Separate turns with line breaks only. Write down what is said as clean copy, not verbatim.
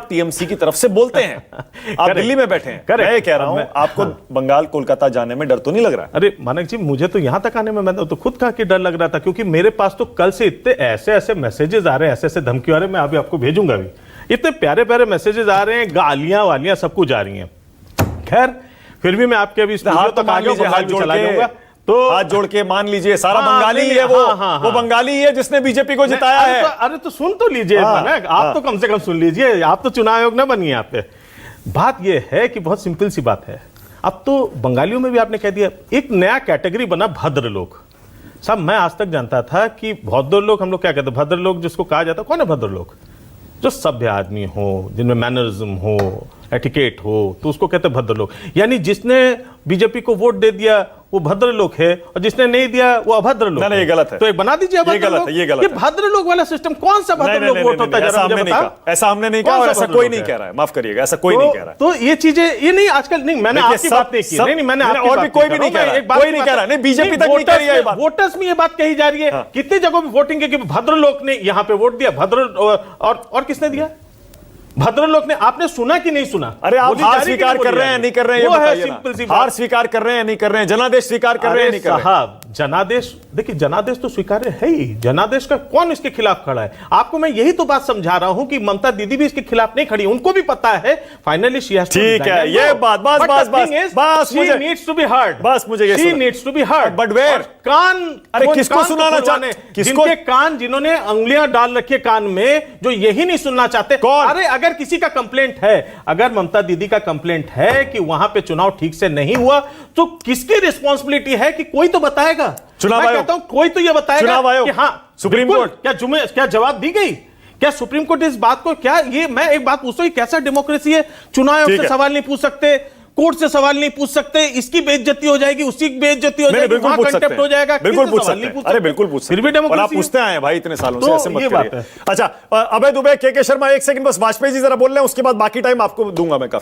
TMC की तरफ से बोलते हैं। आप दिल्ली में बैठे हैं, मैं ये कह रहा हूं आपको बंगाल कोलकाता जाने में डर तो नहीं लग रहा?
अरे मानक जी, मुझे तो यहां तक आने में मैं तो खुद कहा कि डर लग रहा था, क्योंकि मेरे पास तो कल से इतने ऐसे ऐसे मैसेजेस आ रहे हैं, ऐसे ऐसे धमकी आ रहे हैं, मैं अभी आपको भेजूंगा भी। इतने प्यारे प्यारे मैसेजेस आ रहे हैं, गालियां वालियां सब कुछ आ रही हैं। खैर फिर भी मैं आपके अभी
हाथ तो मान लीजिए, हाथ जोड़ के, तो हाथ जोड़ के मान लीजिए सारा बंगाली ही है वो। वो बंगाली ही है जिसने बीजेपी को जिताया है।
अरे तो सुन तो लीजिए मानक, आप तो कम से कम सुन लीजिए, आप तो चुनाव आयोग ना बनिए आप पे। बात ये है कि बहुत सिंपल सी बात है, अब तो बंगालियों में भी आपने कह दिया, एक नया कैटेगरी बना भद्र लोग। साहब मैं आज तक जानता था कि भद्र लोग, हम लोग क्या कहते हैं, भद्र लोग जिसको कहा जाता है, कौन है भद्र लोग? जो सभ्य आदमी हो, जिनमें मैनरिज्म हो, एटिकेट हो, तो उसको कहते हैं भद्र लोग। यानी जिसने बीजेपी को वोट दे दिया वो भद्र लोग है, और जिसने नहीं दिया वो अभद्र लोग।
नहीं, ये गलत है।
तो एक बना दीजिए अभद्र लोग।
ये गलत है।
ये भद्र लोग वाला सिस्टम कौन सा भद्र लोग वोट होता है?
ऐसा हमने नहीं कहा, और ऐसा कोई नहीं कह रहा है, माफ करिएगा, ऐसा कोई नहीं कह रहा है।
तो ये चीजें, ये नहीं आजकल, नहीं मैंने आपकी बात नहीं की, नहीं मैंने
और भी कोई भी नहीं कह रहा है, कोई नहीं कह रहा, नहीं बीजेपी तक नहीं कह रही है ये बात।
वोटर्स में ये बात कही जा रही है, कितनी जगहों पे वोटिंग है कि भद्र लोग ने यहाँ पे वोट दिया, भद्र और किसने दिया? भद्र लोग ने। आपने सुना कि नहीं सुना?
अरे आप हार स्वीकार कर रहे हैं नहीं कर रहे हैं, ये बताइए ना। हार स्वीकार कर रहे हैं नहीं कर रहे हैं, जनादेश स्वीकार कर रहे हैं नहीं कर रहे हैं?
साहब जनादेश, देखिए जनादेश तो स्वीकार्य है ही, जनादेश का कौन इसके खिलाफ खड़ा है? आपको मैं यही तो बात समझा रहा हूं कि ममता दीदी भी इसके खिलाफ नहीं खड़ी, उनको भी पता है फाइनली शी हैज टू।
ठीक है, ये बात बस
she needs to be heard,
बस मुझे ये
she needs to be heard.
But where?
कान,
अरे किसको सुनाना चाहते?
जिनके कान, जिन्होंने उंगलियां डाल रखी है कान में, जो यही नहीं सुनना चाहते।
कौन?
अरे अगर किसी का कंप्लेंट है, अगर ममता दीदी का कंप्लेंट है कि वहां पे चुनाव ठीक से नहीं हुआ, तो किसकी रिस्पांसिबिलिटी है कि कोई तो बताएगा।
चुनाव आयोग,
कहता हूं कोई तो ये बताएगा कि हाँ
सुप्रीम कोर्ट,
क्या जवाब दी गई? क्या सुप्रीम कोर्ट इस बात को, क्या ये, मैं एक बात पूछता हूं, कैसा डेमोक्रेसी है? चुनाव आयोग से सवाल नहीं पूछ सकते, कोर्ट से सवाल नहीं पूछ सकते, इसकी बेइज्जती हो जाएगी, उसकी बेइज्जती हो जाएगी, वहां कंटेम्प्ट हो जाएगा।
बिल्कुल पूछ सकते हैं, अरे बिल्कुल पूछ सकते हैं, फिर भी डेमोक्रेसी। आप पूछते आए भाई इतने सालों से, ऐसे मत करिए। अच्छा अभय दुबे, के शर्मा, एक सेकंड बस, वाजपेयी जी जरा बोल रहे हैं, उसके बाद बाकी टाइम आपको दूंगा मैं।